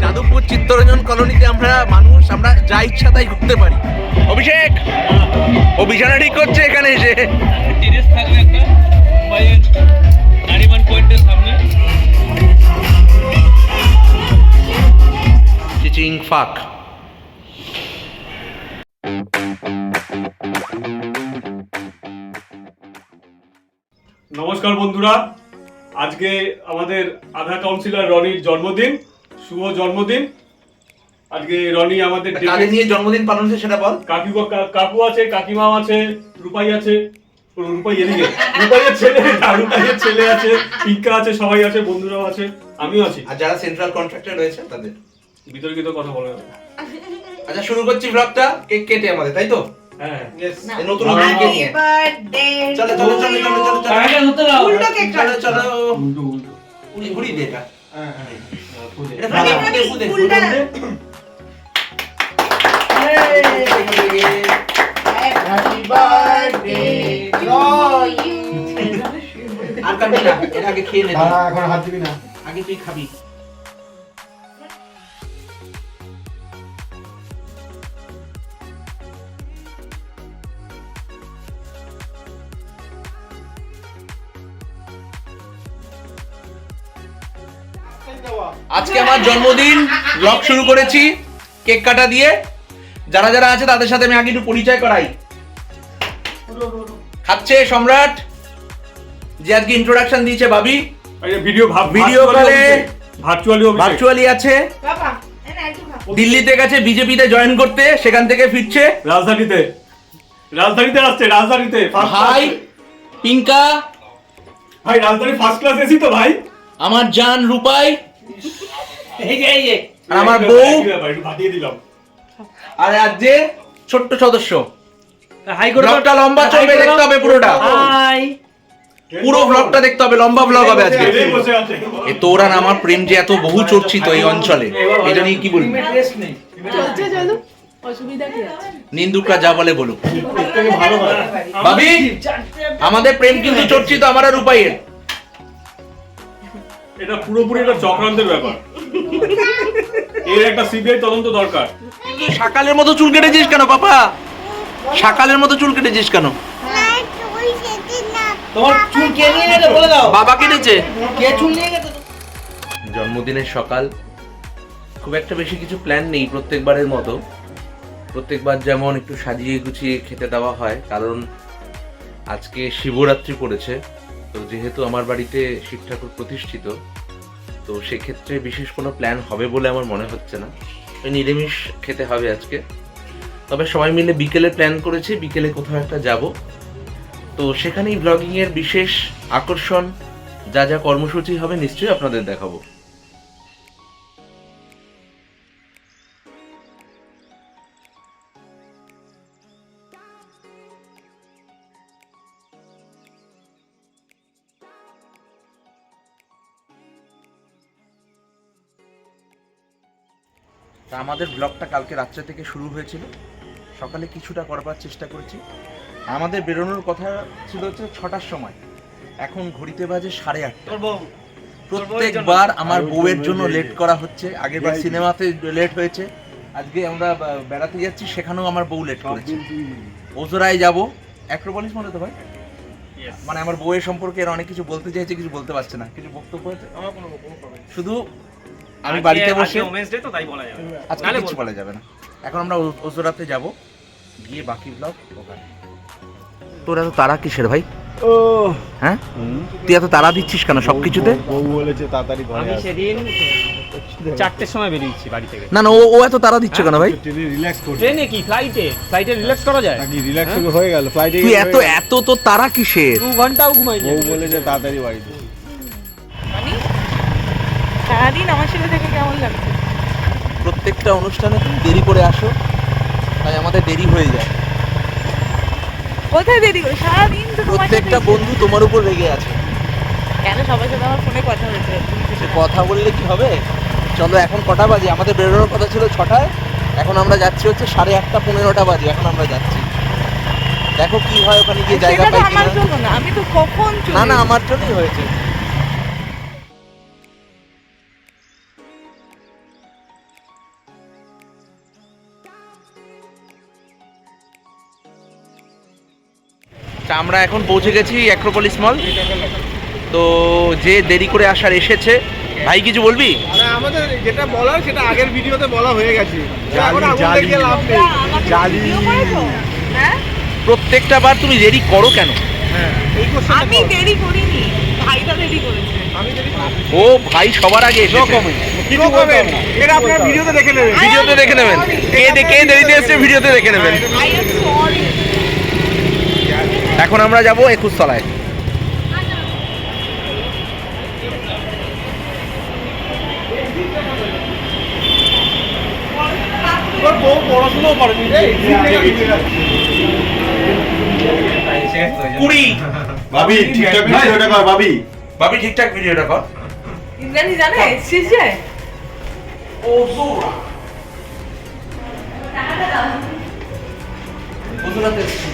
যাদবপুর চিত্তরঞ্জন কলোনিতে আমরা যা ইচ্ছা তাই ঘুরতে পারি। অভিষেক ও বিছানা ঠিক করছে এখানে এসে। টেরেস থাকবে একটা মোবাইলের নারিমান পয়েন্টের সামনে। চিচিং ফাক। নমস্কার বন্ধুরা, আজকে আমাদের আধা কাউন্সিলর রনির জন্মদিন। শুভ জন্মদিন। আজকে রনি আমাদের কাকে নিয়ে জন্মদিন পালন হচ্ছে সেটা বল। কাকু আছে, কাকিমাও আছে, রূপাই আছে, রূপাই এদিকে, রূপাইয়ের ছেলে আছে, পিঙ্কা আছে, সবাই আছে, বন্ধুরাও আছে, আমিও আছি। আর যারা সেন্ট্রাল কন্ট্রাক্টর রয়েছে তাদের বিতর্কিত কথা বলা যাবে। আচ্ছা, শুরু করছি ব্লগটা কেক কেটে আমাদের, তাই তো? হ্যাঁ, নতুন কেক নিয়ে চলো চলো চলো চলো চলো চলো উল্টো কেক চলো চলো উল্টো ঘুরি দে এটা। হ্যাঁ হ্যাঁ, এটা ফুলে হ্যাপি বার্থডে টু ইউ। আর কাটবি না, এর আগে খেয়ে নে। এখন হাত দিবি না। আগে তুই খাবি। আজকে আমার জন্মদিন, ব্লগ শুরু করেছি কেক কাটা দিয়ে। যারা যারা আছে তাদের সাথে আমি আগে একটু পরিচয় করাই। খাচ্ছে সম্রাট, যে আজকে ইন্ট্রোডাকশন দিয়েছে ভাবি। ভিডিও কলে ভার্চুয়ালি আছে। বাবা এনে একটু খা। দিল্লিতে গেছে বিজেপিতে জয়েন করতে, সেখান থেকে ফিরছে। রাজধানীতে আসছে, রাজধানীতে ভাই পিঙ্কা, ভাই রাজধানী ফার্স্ট ক্লাস এসি তো ভাই। আমার জান রূপাই, এই যে আর আমার বউ, একটু ফাটিয়ে দিলাম। আর আজকে ছোট্ট সদস্য। হাই করে ব্লগটা লম্বা চলবে, দেখতে হবে পুরোটা। হাই। পুরো ব্লগটা দেখতে হবে, লম্বা ব্লগ হবে আজকে। এই বসে আছে। এ তোর আর আমার প্রেম যে এত বহু চর্চিত এই অঞ্চলে, এটা নিয়ে কি বলবি? চলছে চলো, অসুবিধা কি আছে? নিন্দুকরা যা বলে বলুক। ভাবি, আমাদের প্রেম কিন্তু চর্চিত, আমার আর রূপাইয়ের। এটা পুরোপুরি একটা চক্রান্তের ব্যাপার। এর একটা সিবিআই তদন্ত দরকার। সকালের মতো চুল কেটেছিস কেন পাপা? সকালের মতো চুল কেটেছিস কেন? তোমার চুল কে নিয়ে গেছে বলে দাও। বাবা কেটেছে। কে চুল নিয়ে গেছে? জন্মদিনের সকাল, খুব একটা বেশি কিছু প্ল্যান নেই প্রত্যেকবারের মতো। প্রত্যেকবার যেমন একটু সাজিয়ে গুছিয়ে খেতে দেওয়া হয়, কারণ আজকে শিবরাত্রি পড়েছে। তো যেহেতু আমার বাড়িতে শিব ঠাকুর প্রতিষ্ঠিত, তো সেক্ষেত্রে বিশেষ কোনো প্ল্যান হবে বলে আমার মনে হচ্ছে না। নিরামিষ খেতে হবে আজকে। তবে সবাই মিলে বিকেলে প্ল্যান করেছি, বিকেলে কোথাও একটা যাব। তো সেখানেই ব্লগিংয়ের বিশেষ আকর্ষণ, যা যা কর্মসূচি হবে নিশ্চয়ই আপনাদের দেখাবো। তা আমাদের ব্লগটা কালকে রাত্রে থেকে শুরু হয়েছিল। সকালে কিছুটা করবার চেষ্টা করেছি। আমাদের বেরোনোর কথা ছিল হচ্ছে 6টার সময়, এখন ঘড়িতে বাজে 8:30। প্রত্যেকবার আমার বউয়ের জন্য লেট করা হচ্ছে। আগের বার সিনেমাতে লেট হয়েছে, আজকে আমরা বেড়াতে যাচ্ছি, সেখানেও আমার বউ লেট করেছে। ওজোরায় যাব, অ্যাক্রোপলিস মনে তো ভাই, মানে আমার বউয়ের সম্পর্কে এর অনেক কিছু বলতে চাইছে, কিছু বলতে পারছে না। কিছু বক্তব্য আছে? শুধু আমি বাড়িতে বসে আজকে কিছু বলা যাবে না। এখন আমরা ওজোরাতে যাব, গিয়ে বাকি ব্লগ ওখানে। তোর এত তারা কিসের ভাই? হ্যাঁ, তুই এত তারা দিচ্ছিস কেন সবকিছুতে? বউ বলেছে তাড়াতাড়ি ঘরে আমি আস। সেদিন 4টের সময় বেরিয়েছি বাড়ি থেকে। না না, ও এত তারা দিচ্ছে কেন ভাই? ট্রেনে রিল্যাক্স করতে ট্রেনে কি ফ্লাইটে রিল্যাক্স করা যায়? নাকি রিল্যাক্স হয়ে গেল ফ্লাইটে? তুই এত এত তো তারা কিসের? 2 ঘন্টাও ঘুমাইনি। বউ বলেছে তাড়াতাড়ি বাড়িতে। সারাদিন আমার সাথে থেকে কেমন লাগছে? প্রত্যেকটা অনুষ্ঠানে তুমি দেরি করে আসো, তাই আমাদের দেরি হয়ে যায়। কোথায় দেরি করে? সারাদিন তো তোমার সাথে। প্রত্যেকটা বন্ধু তোমার উপর রেগে আছে। কেন সবার সাথে আমার ফোনে কথা হয়েছে? সে কথা বললে কি হবে? চলো, এখন কটা বাজে? আমাদের বেরোনোর কথা ছিল 6টায়, এখন আমরা যাচ্ছি হচ্ছে 8:30 15টা বাজে, এখন আমরা যাচ্ছি। দেখো কি হয় ওখানে গিয়ে জায়গা সেটা তো পাই আমার কিনা। জন্য না, আমি তো কখন চলে না না আমার জন্যই হয়েছে। আমরা এখন পৌঁছে গেছি অ্যাক্রোপলিস মল। তো যে দেরি করে আসার এসেছে, ভাই কিছু বলবি? মানে আমাদের যেটা বলার সেটা আগের ভিডিওতে বলা হয়ে গেছে। এখন আগুন জালি। দেখিয়ে লাভ নেই। আমাকে জালি। ভিডিও করেছো? হ্যাঁ প্রত্যেকটা বার তুমি দেরি করো কেন? হ্যাঁ, এই কোশ্চেনটা আমি দেরি করিনি, ভাইটা দেরি করেছে। আমি যদি ও ভাই সবার আগে এসেছে। কিছু বলবেন এটা আপনারা ভিডিওতে দেখে নেবেন। ভিডিওতে দেখে নেবেন, কে দেরিতে এসেছে ভিডিওতে দেখে নেবেন। I am sorry. এখন আমরা যাব 21 তলায়। তোর বউ পড়াশোনাও করেনি। কুড়ি। ভাবি ঠিকঠাক ভিডিওটা কর ভাবি। ভাবি ঠিকঠাক ভিডিওটা কর। ইন্দ্রাণী জানে এসছিস যে? ও জোরা। গুজরাতে এসেছি।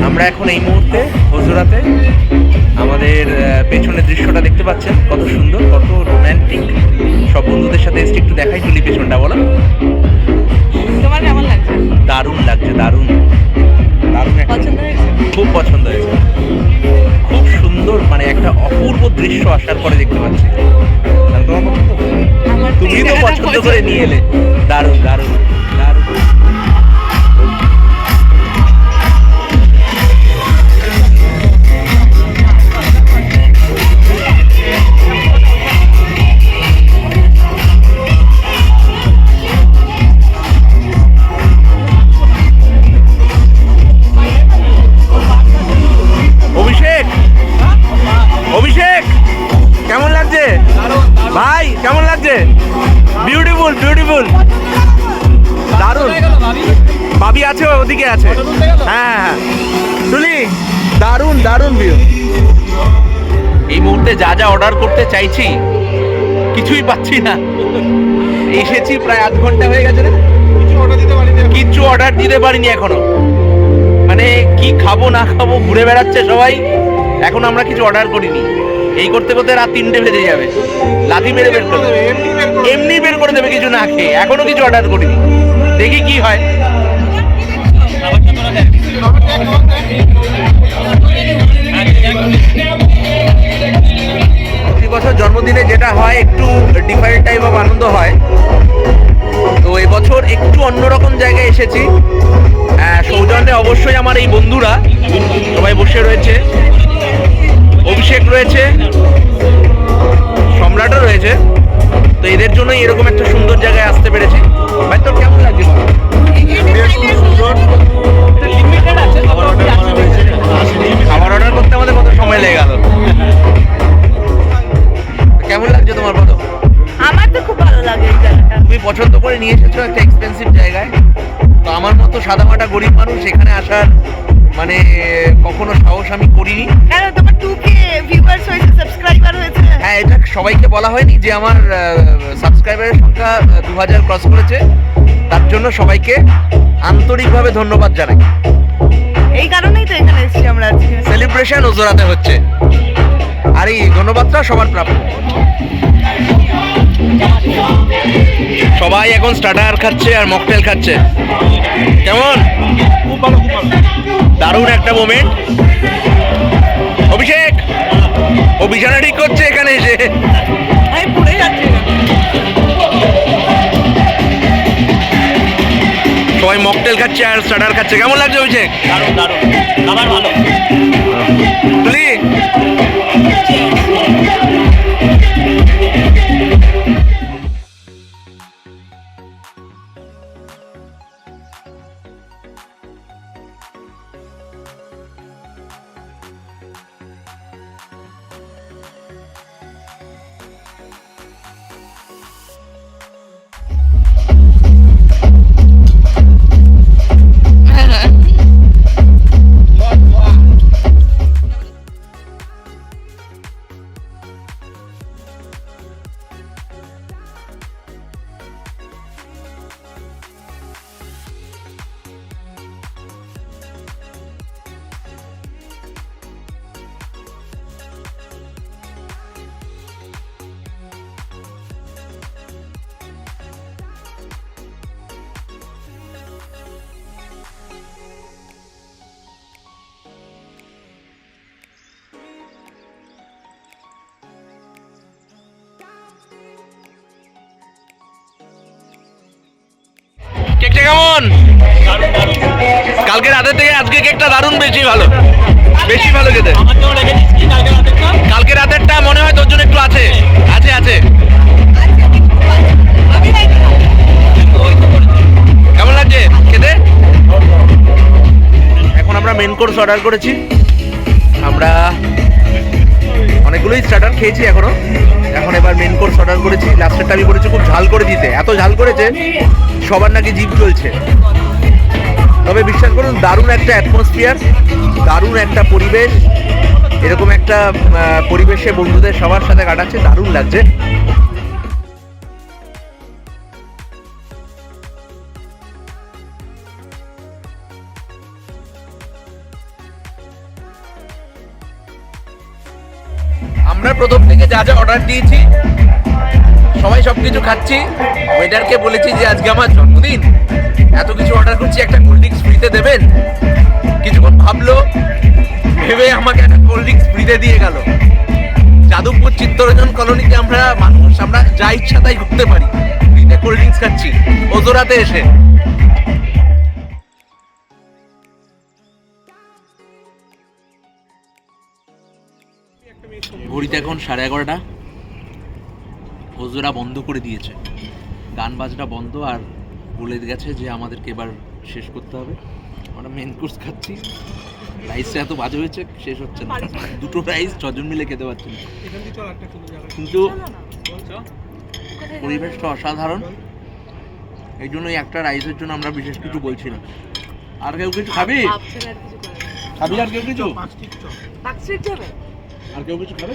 আমরা এখন এই মুহূর্তে হুজুরাতে। আমাদের পেছনের দৃশ্যটা দেখতে পাচ্ছেন, কত সুন্দর, কত রোম্যান্টিক। সব বন্ধুদের সাথে এসে একটু দেখাই তুলি পেছনটা, বলো। তোমার কেমন লাগছে? দারুণ লাগছে, দারুণ দারুণ একটা- পছন্দ হয়েছে? খুব পছন্দ হয়েছে, খুব সুন্দর, মানে একটা অপূর্ব দৃশ্য আসার পরে দেখতে পাচ্ছি। আর তোমার পছন্দ? আমার তুমি এই তো জায়গাটা পছন্দ করে নিয়ে এলে। দারুণ দারুণ দারুণ। অভিষেক, অভিষেক কেমন লাগছে ভাই? কেমন লাগছে? বিউটিফুল বিউটিফুল, দারুণ। ভাবি আছে, ওদিকে আছে। হ্যাঁ হ্যাঁ তুলি, দারুণ দারুণ ভিউ। এই মুহূর্তে যা যা অর্ডার করতে চাইছি কিছুই পাচ্ছি না। এসেছি প্রায় আধ ঘন্টা হয়ে গেছে না, কিছু অর্ডার দিতে পারি না। কিচ্ছু অর্ডার দিতে পারিনি এখনো। মানে কি খাবো না খাবো ঘুরে বেড়াচ্ছে সবাই, এখন আমরা কিছু অর্ডার করিনি। এই করতে করতে রাত 3টে বেজে যাবে, লাথি মেরে বের করে দেবে, এমনি বের করে দেবে কিছু না খেয়ে। এখনো কিছু অর্ডার করিনি, দেখি কি হয়। প্রতি বছর জন্মদিনে যেটা হয় একটু ডিফারেন্ট টাইপ অফ আনন্দ হয়, তো এবছর একটু অন্যরকম জায়গায় এসেছি। সৌজন্যে অবশ্যই আমার এই বন্ধুরা সবাই বসে রয়েছে, অভিষেক রয়েছে, সম্রাটও রয়েছে। তো এদের জন্যই এরকম একটা সুন্দর জায়গায় আসতে পেরেছি। ভাই তোর কেমন লাগছে? খাবার অর্ডার করতে আমাদের কত সময় লেগে গেল। কেমন লাগছে তোমার? বলো। আমার তো খুব ভালো লাগে এই জায়গাটা। তুমি পছন্দ করে নিয়ে এসেছো একটা এক্সপেন্সিভ জায়গায়, তো আমার মতো সাদামাটা গরিব মানুষ এখানে আসার মানে কখনো সাহস আমি করিনি। কেন তোমার 2K ভিউয়ার্স হয়েছে, সাবস্ক্রাইবার হয়েছে? হ্যাঁ, এটা সবাইকে বলা হয়নি যে আমার সাবস্ক্রাইবারের সংখ্যা 2000 ক্রস করেছে। তার জন্য সবাইকে আন্তরিকভাবে ধন্যবাদ জানাই। এই কারণেই তো এখানে এসেছি আমরা আজকে। সেলিব্রেশন ওজোরাতে হচ্ছে, আর এই ধন্যবাদটা সবার প্রাপ্য। সবাই এখন স্টার্টার খাচ্ছে আর মকটেল খাচ্ছে। কেমন? খুব ভালো, খুব ভালো। দারুণ একটা মোমেন্ট। অভিষেক ও বিছানা ঠিক করছে এখানে এসে। আমি পড়ে যাচ্ছি না। সবাই মকটেল খাচ্ছে আর স্টার্টার খাচ্ছে। কেমন লাগছে অভিষেক? দারুণ দারুণ, খাবার ভালো। তুলি কেমন? কালকে রাতের থেকে আজকে কেকটা দারুণ বেশি ভালো খেতে। আমার জন্য রেখে দিচ্ছি কালকে রাতেরটা। কালকে রাতেরটা মনে হয় তোর জন্য একটু আছে আছে আছে কেমন লাগছে খেতে? এখন আমরা মেন কোর্স অর্ডার করেছি। আমরা অনেকগুলোই স্টার্টার খেয়েছি এখনো। এখন এবার মেন কোর্স অর্ডার করেছি। লাস্টেরটা আমি বলেছি খুব ঝাল করে দিতে, এত ঝাল করেছে সবার নাকি জিভ চলছে। তবে বিশ্বাস করুন দারুণ একটা অ্যাটমসফিয়ার, দারুণ একটা পরিবেশ। এরকম একটা পরিবেশে বন্ধুদের সবার সাথে কাটাচ্ছে, দারুণ লাগছে। আমরা প্রথম থেকে যা যা অর্ডার দিয়েছি সবাই সবকিছু খাচ্ছি। ওয়েটারকে বলেছি যে আজকে আমার জন্মদিন, এত কিছু অর্ডার করছি, একটা কোল্ড ড্রিঙ্কস ফ্রিতে দেবেন। কিছুক্ষণ ভাবলো, ভেবে আমাকে একটা কোল্ড ড্রিঙ্কস ফ্রিতে দিয়ে গেল। যাদবপুর চিত্তরঞ্জন কলোনিতে আমরা মানুষ, আমরা যা ইচ্ছা তাই করতে পারি। ফ্রিতে কোল্ড ড্রিঙ্কস খাচ্ছি ওজোরাতে এসে। ঘড়িতে এখন 11:30। ওজোরা বন্ধ করে দিয়েছে, গান বাজনা বন্ধ, আর বলে গেছে যে আমাদেরকে এবার শেষ করতে হবে। আমরা মেন কোর্স খাচ্ছি। রাইসটা এত বাজে হয়েছে, শেষ হচ্ছে না। দুটো রাইস 6 জন মিলে খেতে পারছি না। কিন্তু পরিবেশটা অসাধারণ, এই জন্য এই একটা রাইসের জন্য আমরা বিশেষ কিছু বলছি না। আর কেউ কিছু খাবি? খাবি আর কেউ কিছু? আর কেউ কিছু খাবে?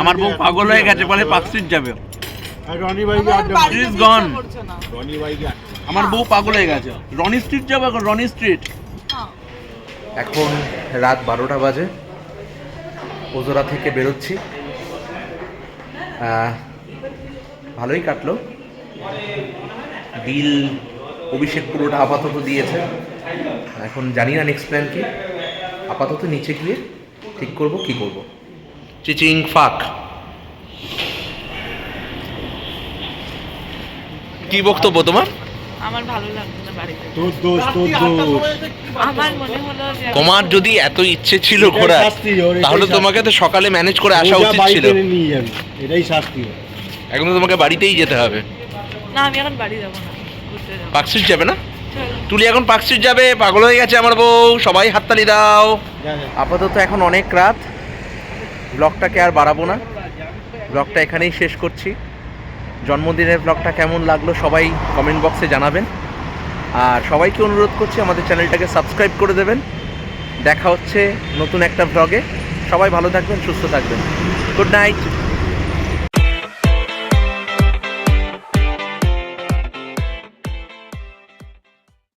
আমার বউ পাগল হয়ে গেছে, বলে পার্কস্ট্রিট যাবে। আমার বউ পাগল হয়ে গেছে, রনি স্ট্রিট যাবে এখন, রনি স্ট্রিট। এখন রাত 12টা বাজে, ওজোরা থেকে বেরোচ্ছি। ভালোই কাটলো। বিল অভিষেক পুরোটা আপাতত দিয়েছে, এখন জানি না নেক্সট প্ল্যান কি। আপাতত নিচে গিয়ে ঠিক করব কি করব। চিচিং ফাক। কি বক্তব্য তোমার? আমার ভালো লাগছে না বাড়িতে। তোর দোষ, তোর দোষ। আমার মনে হলো যে তোমার যদি এত ইচ্ছে ছিল ঘোরার, তাহলে তোমাকে তো সকালে ম্যানেজ করে আসা উচিত ছিল। এটাই শাস্তি। এখন তো তোমাকে বাড়িতেই যেতে হবে। না, আমি এখন বাড়ি যাবো না, ঘুরতে যাবো। পার্কস্ট্রিট যাবে না? চলো। তুলি এখন পার্কস্ট্রিট যাবে, পাগল হয়ে গেছে আমার বউ। সবাই হাততালি দাও। আপাতত এখন অনেক রাত, ব্লগটাকে আর বাড়াবো না, ব্লগটা এখানেই শেষ করছি। জন্মদিনের ব্লগটা কেমন লাগলো সবাই কমেন্ট বক্সে জানাবেন। আর সবাইকে অনুরোধ করছি আমাদের চ্যানেলটাকে সাবস্ক্রাইব করে দেবেন। দেখা হচ্ছে নতুন একটা ব্লগে। সবাই ভালো থাকবেন, সুস্থ থাকবেন। Good night.